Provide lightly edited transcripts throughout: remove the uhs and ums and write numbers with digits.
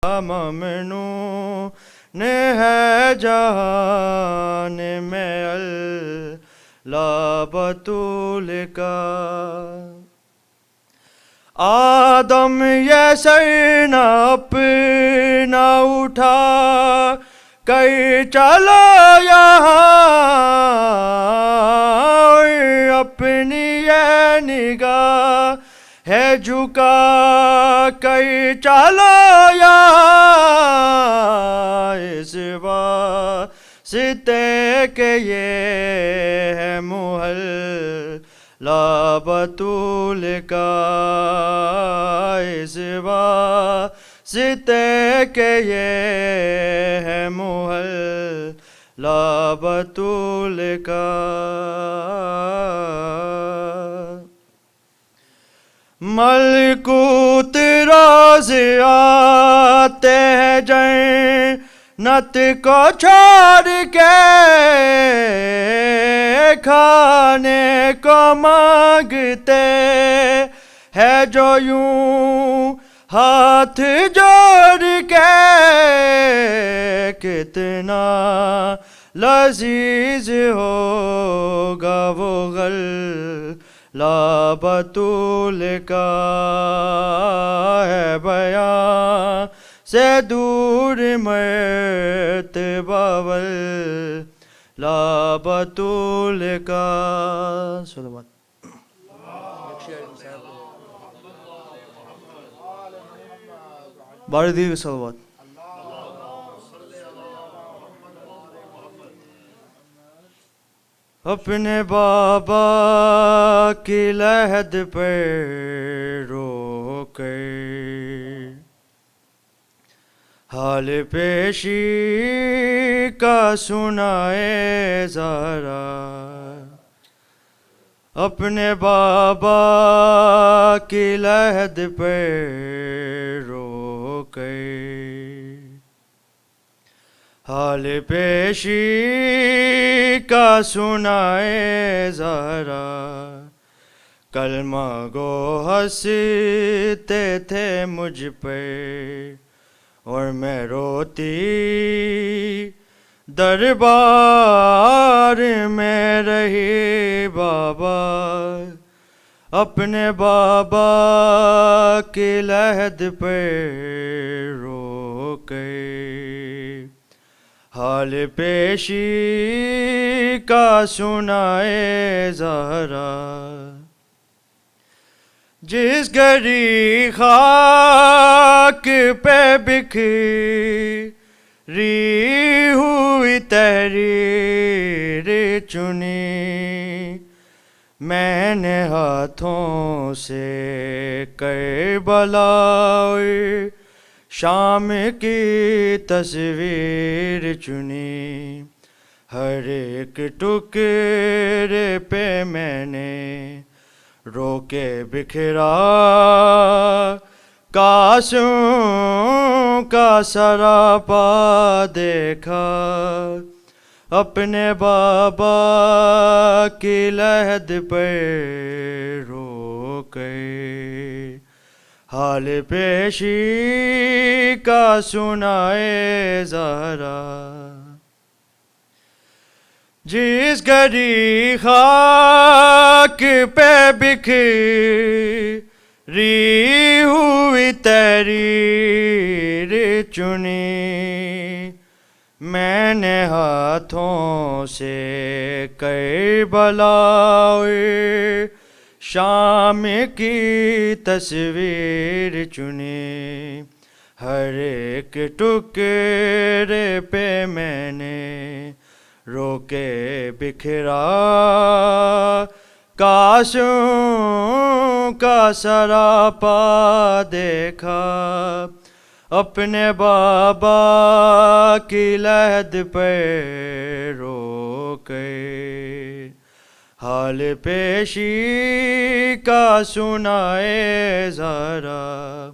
ممنون ہے جہان میں اللہ بطول کا۔ آدم یہ سر نہ اپنا اٹھا کر چلو یہاں، اپنی یہ نگاہ ہے جھکا کر چلو یہاں، اس واسطے کہ یہ ہے محلہ بطول کا، اس واسطے کہ یہ ہے محلہ بطول کا۔ ملکوت روز آتے ہیں جنت کو چھوڑ کے، کھانے کو مانگتے ہیں جو یوں ہاتھ جوڑ کے، کتنا لذیذ ہوگا وہ غلہ بطول کا، ہے بیان سے دور مرتبہ واللہ بطول کا۔ صلوات باردی صلوات۔ اپنے بابا کی لحد پر رو کر حال پیشی کا سنائے ذرا، اپنے بابا کی لحد پر رو کر حال پیشی کا سنائے ذرا، کلمہ گو ہنستے تھے مجھ پہ اور میں روتی دربار میں رہی بابا، اپنے بابا کی لحد پر رو کر حال پیشی کا سنائے ذرا، جس گھڑی خاک پہ بکھری ہوئی تحریر چنی، میں نے ہاتھوں سے کربلا شام کی تصویر چنی، ہر ایک ٹکڑے پہ میں نے رو کے بکھرا کاسوں کا سراپا دیکھا، اپنے بابا کی لحد پر رو کر حال پیشی کا سنائے ذرا، جس گھڑی خاک پہ بکھری ہوئی تحریر چنی، میں نے ہاتھوں سے کربلا شام کی تصویر چنی، ہر ایک ٹکڑے پہ میں نے رو کے بکھرا کاسوں کا سراپا دیکھا، اپنے بابا کی لحد پر رو کر حال پیشی کا سنائے ذرا،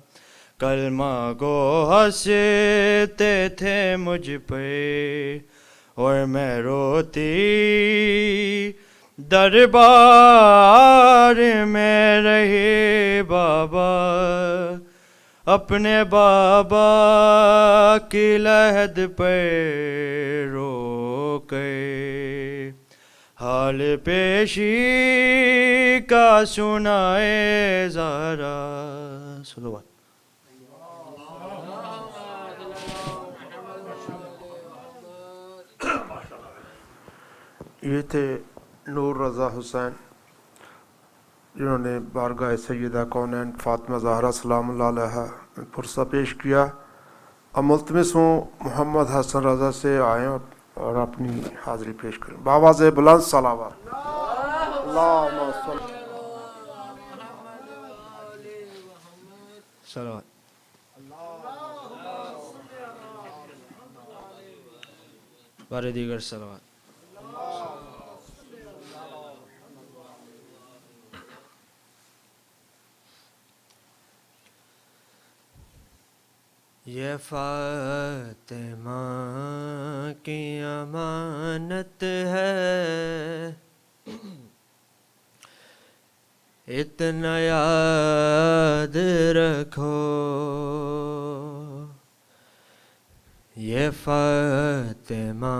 کلمہ گو ہنستے تھے مجھ پہ اور میں روتی دربار میں رہے بابا، اپنے بابا کی لحد پہ رو کے، حال پیشی کا سنائے ذرا صلوات۔ یہ تھے نور رضا حسین، جنہوں نے بارگاہ سیدہ کونین فاطمہ زہرا سلام اللہ علیہا پرسہ پیش کیا۔ اب ملتمس ہوں محمد حسن رضا سے آئیں اور اپنی حاضری پیش کریں بآواز بلند صلوات۔ اللہم صل صلوات۔ بارے دیگر صلوات۔ یہ فاطمہ کی امانت ہے، اتنا یاد رکھو۔ یہ فاطمہ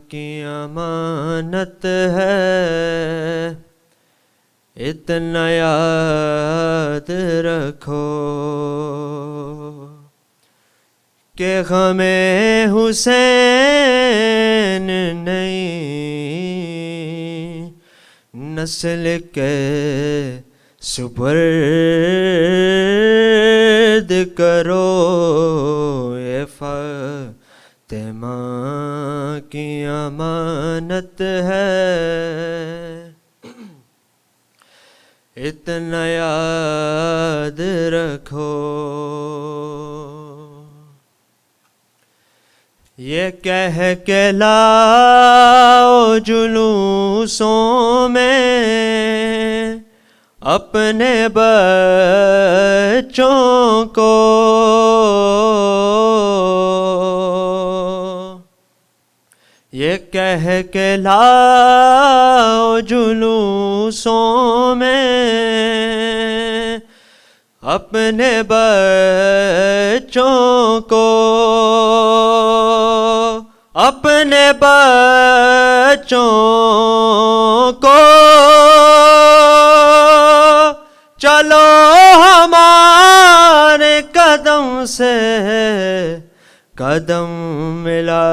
کی امانت ہے، اتنا یاد رکھو کہ غم حسین نئی نسل کے سپرد کرو۔ یہ فاطمہ کی امانت ہے، اتنا یاد رکھو۔ یہ کہہ کے لاؤ جلوسوں میں اپنے بچوں کو، یہ کہہ کے لاؤ جلوسوں میں اپنے بچوں کو، اپنے بچوں کو، چلو ہمارے قدم سے قدم ملا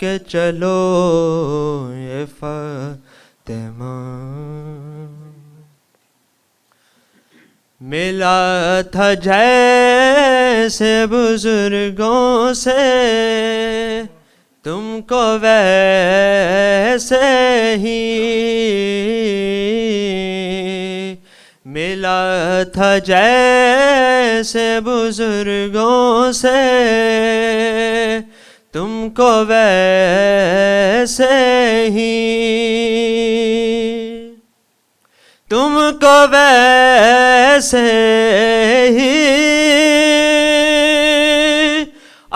کے چلو۔ یہ فاطمہ ملا تھا جیسے بزرگوں سے تم کو ویسے ہی، ملا تھا جیسے بزرگوں سے تم کو ویسے ہی، تم کو ویسے ہی،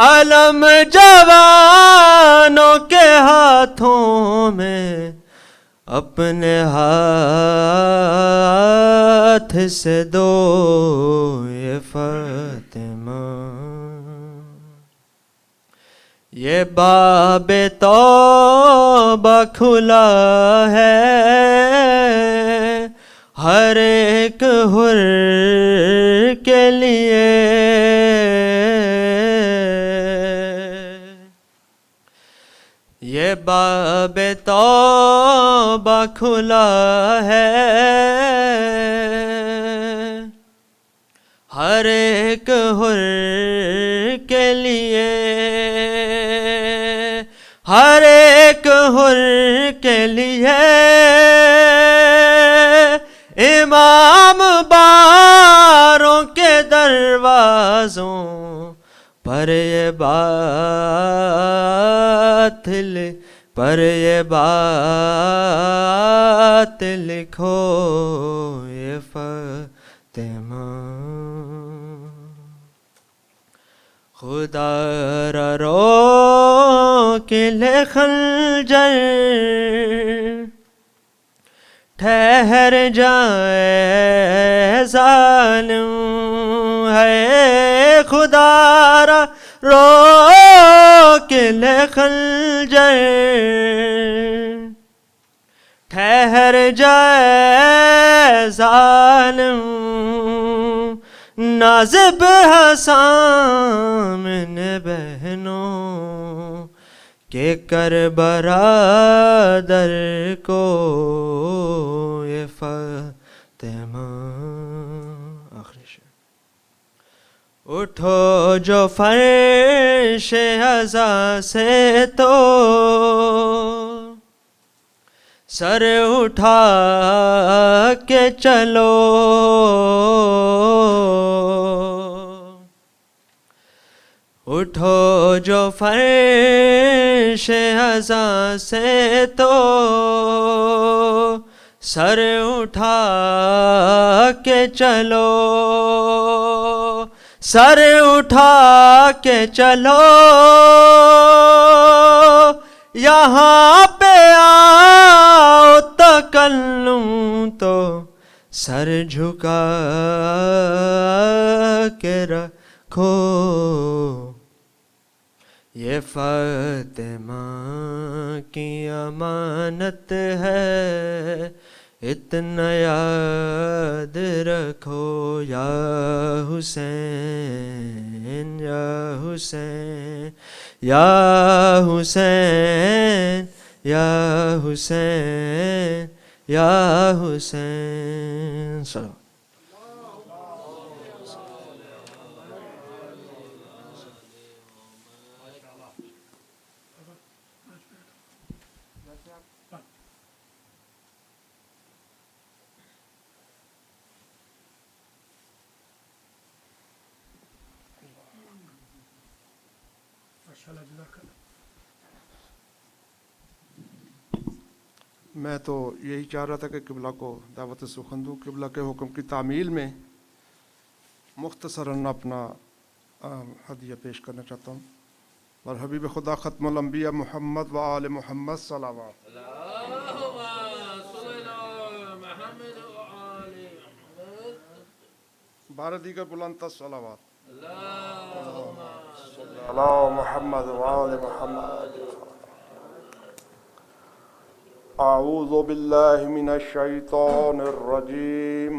علم جوانوں کے ہاتھوں میں اپنے ہاتھ سے دو۔ یہ فاطمہ یہ باب توبہ کھلا ہے، ہر ایک حر کے لیے، یہ باب توبہ کھلا ہے، ہر ایک حر کے لیے، ہر ایک حر کے لیے۔ امام باروں کے دروازوں پر یہ بات لکھو۔ یہ فاطمہ خدا را رو کے لے خنجر ٹھہر جائے ظالم ہے خدا را رو کے لے خنجر ٹھہر جائے ظالم نازب حسامن بہنوں کہ کر برادر کو یہ فاطمہ. آخری شعر. اٹھو جو فرش عزا سے تو سر اٹھا کے چلو اٹھو جو فرش عزا سے تو سر اٹھا کے چلو سر اٹھا کے چلو یہاں پہ آؤ تکلم تو سر جھکا کے رکھو یہ فاطمہ کی امانت ہے اتنا یاد رکھو یا حسین یا حسین یا حسین یا حسین یا حسین. صلی اللہ. میں تو یہی چاہ رہا تھا کہ قبلہ کو دعوت سخن دوں. قبلہ کے حکم کی تعمیل میں مختصراً اپنا ہدیہ پیش کرنا چاہتا ہوں. اور حبیب خدا ختم الانبیاء محمد و آل محمد صلوات. بارہ دیگر بلند صلوات. علی محمد و آل محمد. اعوذ باللہ من الشیطان الرجیم.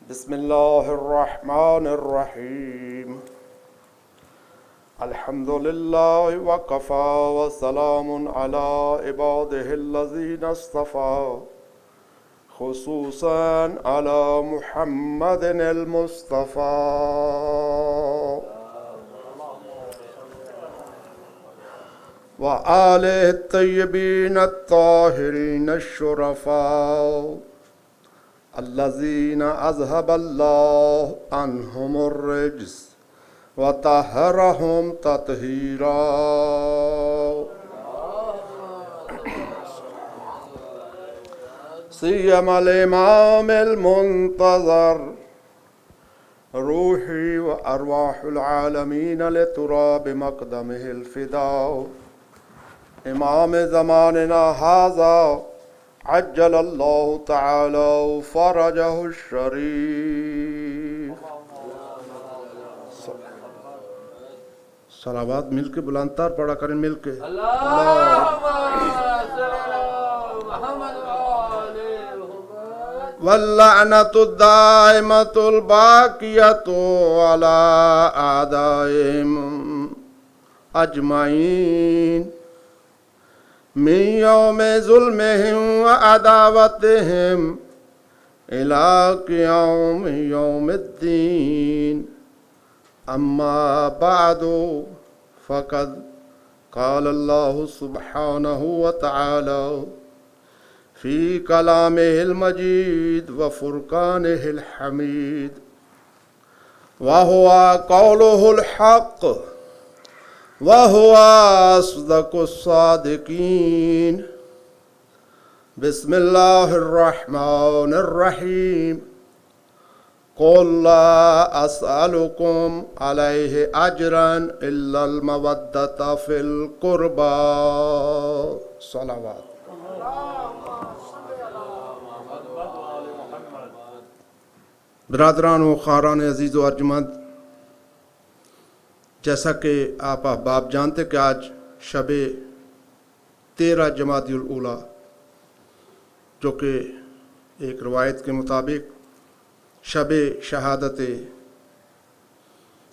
بسم اللہ الرحمن الرحیم. الحمد للہ وکفی وسلام علی عبادہ الذین اصطفی خصوصاً علی محمد المصطفی وآلہ الطیبین الطاہرین الشرفاء الذین اذهب اللہ عنہم الرجس وطہرہم تطہیرا. سیما الامام المنتظر روحی و ارواح العالمین لتراب مقدمہ الفداء امام زماننا ھذا عجل اللہ تعالی فرجہ الشریف. صلوات مل کے بلند تر پڑھا کریں مل کے. واللعنۃ الدائمۃ الباقیۃ علی اعدائہم اجمعین من یوم ظلمہم وعداوتہم الی قیام یوم الدین. اما بعد فقد قال اللہ سبحانہ وتعالی فی کلامہ المجید وفرقانہ الحمید وہو قولہ الحق وہو اصدق الصادقین. بسم اللہ الرحمن الرحیم. قل لا اسألکم علیہ اجرا الا المودۃ فی القربى. صلوات. برادران و خاران عزیز و ارجمند، جیسا کہ آپ احباب جانتے کہ آج شب 13 جمادی الاولیٰ، جو کہ ایک روایت کے مطابق شب شہادت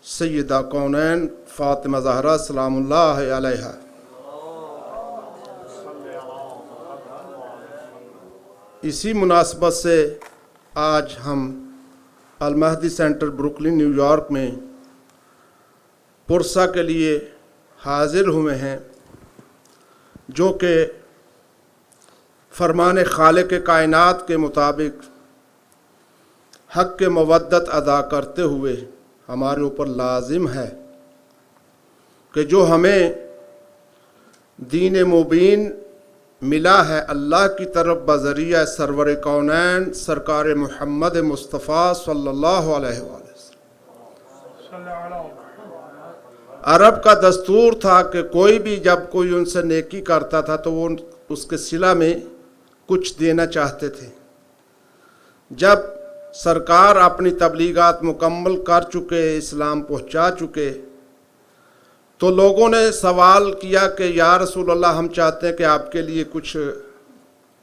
سیدہ کونین فاطمہ زہرا سلام اللہ علیہا، اسی مناسبت سے آج ہم المہدی سینٹر بروکلن نیو یارک میں پرسہ کے لیے حاضر ہوئے ہیں، جو کہ فرمان خالق کائنات کے مطابق حق کے مودت ادا کرتے ہوئے ہمارے اوپر لازم ہے کہ جو ہمیں دین مبین ملا ہے اللہ کی طرف بذریعہ سرور کونین سرکار محمد مصطفیٰ صلی اللہ علیہ وسلم۔ عرب کا دستور تھا کہ کوئی بھی جب کوئی ان سے نیکی کرتا تھا تو وہ اس کے صلہ میں کچھ دینا چاہتے تھے۔ جب سرکار اپنی تبلیغات مکمل کر چکے، اسلام پہنچا چکے، تو لوگوں نے سوال کیا کہ یا رسول اللہ، ہم چاہتے ہیں کہ آپ کے لیے کچھ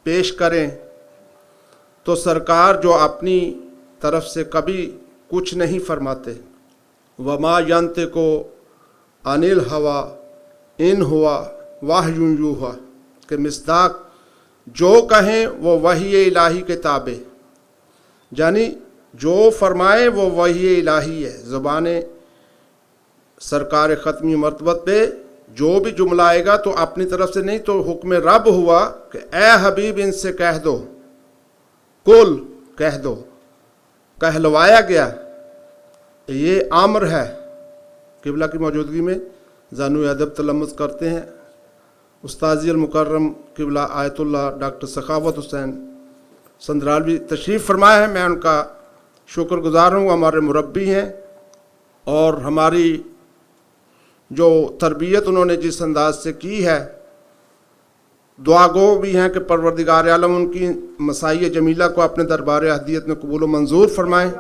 پیش کریں۔ تو سرکار جو اپنی طرف سے کبھی کچھ نہیں فرماتے، وما ینطق عن الہویٰ ان ہوا وحی یوحیٰ، کہ مصداق جو کہیں وہ وحی الہی کے تابع، یعنی جو فرمائے وہ وحی الہی ہے۔ زبان سرکار ختمی مرتبت پہ جو بھی جملہ آئے گا تو اپنی طرف سے نہیں، تو حکم رب ہوا کہ اے حبیب ان سے کہہ دو، کل کہہ دو، کہلوایا گیا۔ یہ امر ہے۔ قبلہ کی موجودگی میں زانو ادب تلمذ کرتے ہیں استاذی المکرم قبلہ آیت اللہ ڈاکٹر سخاوت حسین سندرالوی تشریف فرمائے ہیں۔ میں ان کا شکر گزار ہوں، ہمارے مربی ہیں، اور ہماری جو تربیت انہوں نے جس انداز سے کی ہے، دعا گو بھی ہیں کہ پروردگار عالم ان کی مسائی جمیلہ کو اپنے دربار احدیت میں قبول و منظور فرمائیں،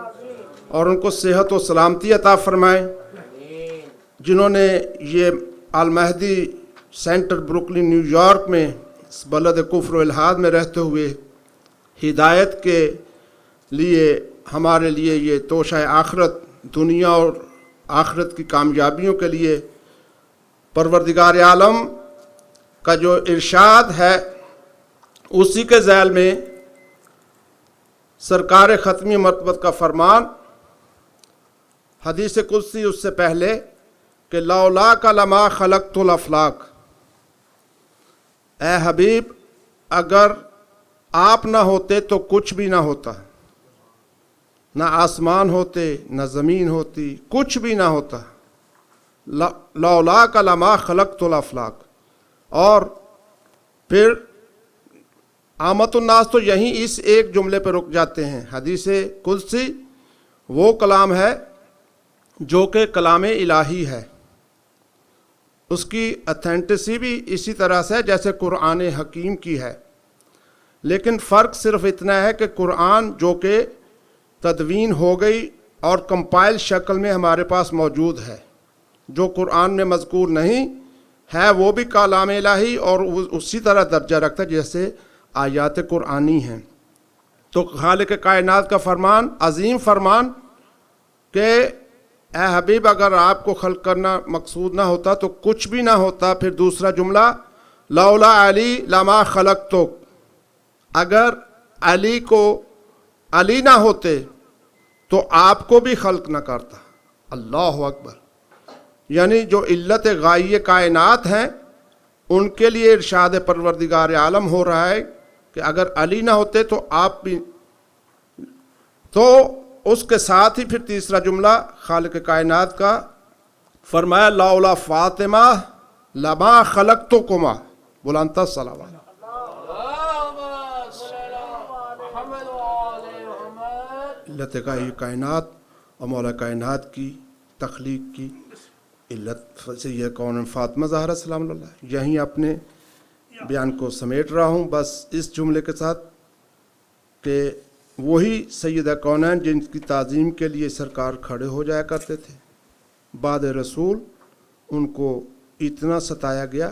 اور ان کو صحت و سلامتی عطا فرمائیں۔ جنہوں نے یہ المہدی سینٹر بروکلن نیو یارک میں اس بلد کفر و الحاد میں رہتے ہوئے ہدایت کے لیے ہمارے لیے یہ توشہ آخرت، دنیا اور آخرت کی کامیابیوں کے لیے پروردگار عالم کا جو ارشاد ہے اسی کے ذیل میں سرکار ختمی مرتبت کا فرمان، حدیث قدسی اس سے پہلے کہ لولاک لما خلقت الافلاک، اے حبیب اگر آپ نہ ہوتے تو کچھ بھی نہ ہوتا، نہ آسمان ہوتے، نہ زمین ہوتی، کچھ بھی نہ ہوتا۔ لولاک لما خلقت الافلاک۔ اور پھر آمت الناس تو یہیں اس ایک جملے پہ رک جاتے ہیں۔ حدیث قدسی وہ کلام ہے جو کہ کلام الہی ہے، اس کی اتھینٹسی بھی اسی طرح سے جیسے قرآن حکیم کی ہے، لیکن فرق صرف اتنا ہے کہ قرآن جو کہ تدوین ہو گئی اور کمپائل شکل میں ہمارے پاس موجود ہے، جو قرآن میں مذکور نہیں ہے وہ بھی کلام الہی اور اسی طرح درجہ رکھتا ہے جیسے آیات قرآنی ہیں۔ تو خالق کائنات کا فرمان، عظیم فرمان کہ اے حبیب اگر آپ کو خلق کرنا مقصود نہ ہوتا تو کچھ بھی نہ ہوتا۔ پھر دوسرا جملہ لولا علی لما خلقتک، اگر علی نہ ہوتے تو آپ کو بھی خلق نہ کرتا۔ اللہ اکبر۔ یعنی جو علت غائی کائنات ہیں ان کے لیے ارشاد پروردگار عالم ہو رہا ہے کہ اگر علی نہ ہوتے تو آپ بھی، تو اس کے ساتھ ہی پھر تیسرا جملہ خالق کائنات کا فرمایا لولا فاطمہ لما خلقتکما، بلند الصلوات۔ علت غائی کائنات اور مولا کائنات کی تخلیق کی علت سید کون فاطمہ زہرا سلام اللہ۔ یہیں اپنے بیان کو سمیٹ رہا ہوں بس اس جملے کے ساتھ کہ وہی سید کونین جن کی تعظیم کے لیے سرکار کھڑے ہو جایا کرتے تھے. بعد رسول ان کو اتنا ستایا گیا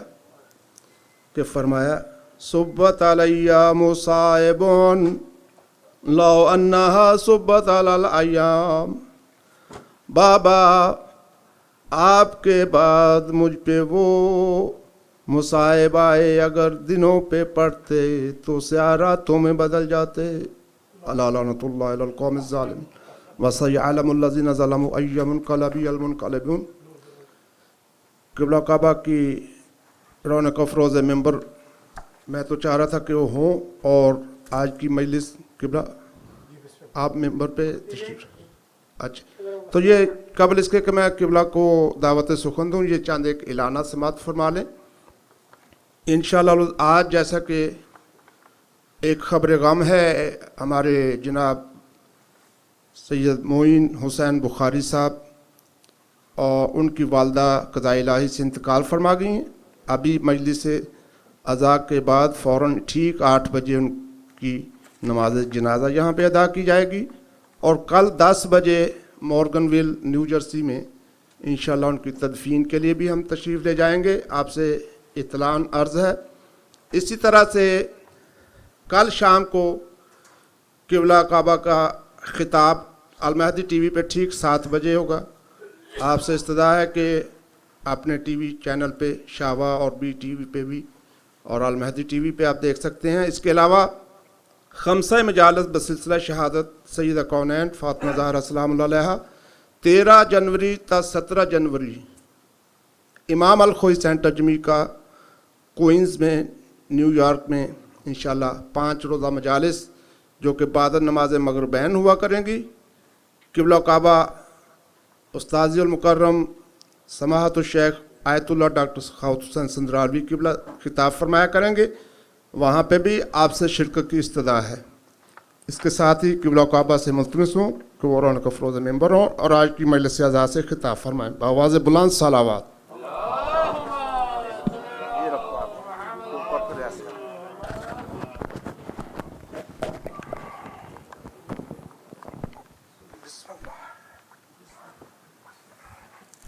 کہ فرمایا صبت علیہ مصائبون لو انہا صبت علی الایام. بابا آپ کے بعد مجھ پہ وہ مصائب آئے اگر دنوں پہ پڑھتے تو سیاراتوں میں بدل جاتے. الا لعنۃ اللہ علی القوم الظالمین وسیعلم الذین ظلموا ای منقلب المنقلبون. قبلہ کعبہ کی رونق افروز ممبر میں تو چاہ رہا تھا کہ وہ ہوں، اور آج کی مجلس قبلہ آپ ممبر پہ تشریف. اچھا، تو یہ قبل اس کے کہ میں قبلہ کو دعوت سخن دوں، یہ چاند ایک اعلانات سماعت فرما لیں. انشاءاللہ آج جیسا کہ ایک خبر غم ہے، ہمارے جناب سید معین حسین بخاری صاحب اور ان کی والدہ قضاء الہی سے انتقال فرما گئی ہیں. ابھی مجلس عزا کے بعد فوراً ٹھیک 8 بجے ان کی نماز جنازہ یہاں پہ ادا کی جائے گی، اور کل 10 بجے مورگن ویل نیو جرسی میں انشاءاللہ ان کی تدفین کے لیے بھی ہم تشریف لے جائیں گے. آپ سے اطلاع عرض ہے. اسی طرح سے کل شام کو قبلہ کعبہ کا خطاب المہدی ٹی وی پہ ٹھیک 7 بجے ہوگا. آپ سے استدعا ہے کہ اپنے ٹی وی چینل پہ شاوا اور بی ٹی وی پہ بھی اور المہدی ٹی وی پہ آپ دیکھ سکتے ہیں. اس کے علاوہ 5 مجالس بسلسلہ شہادت سیدہ کونین فاطمہ زہرا سلام اللہ علیہا 13 جنوری تا 17 جنوری امام الخوئی سینٹر جمیکا کوئنز میں نیو یارک میں انشاءاللہ 5 روزہ مجالس جو کہ بعد نماز مغربین ہوا کریں گی. قبلہ کعبہ استاذی المکرم سماحت الشیخ آیت اللہ ڈاکٹر سخاوت حسین سندراروی قبلہ خطاب فرمایا کریں گے. وہاں پہ بھی آپ سے شرکت کی استدعا ہے. اس کے ساتھ ہی قبلہ کعبہ سے ملتمس ہوں کہ وہ رونق افروز ممبر ہوں اور آج کی مجلس عزا سے خطاب فرمائیں. بآواز بلند صلوات.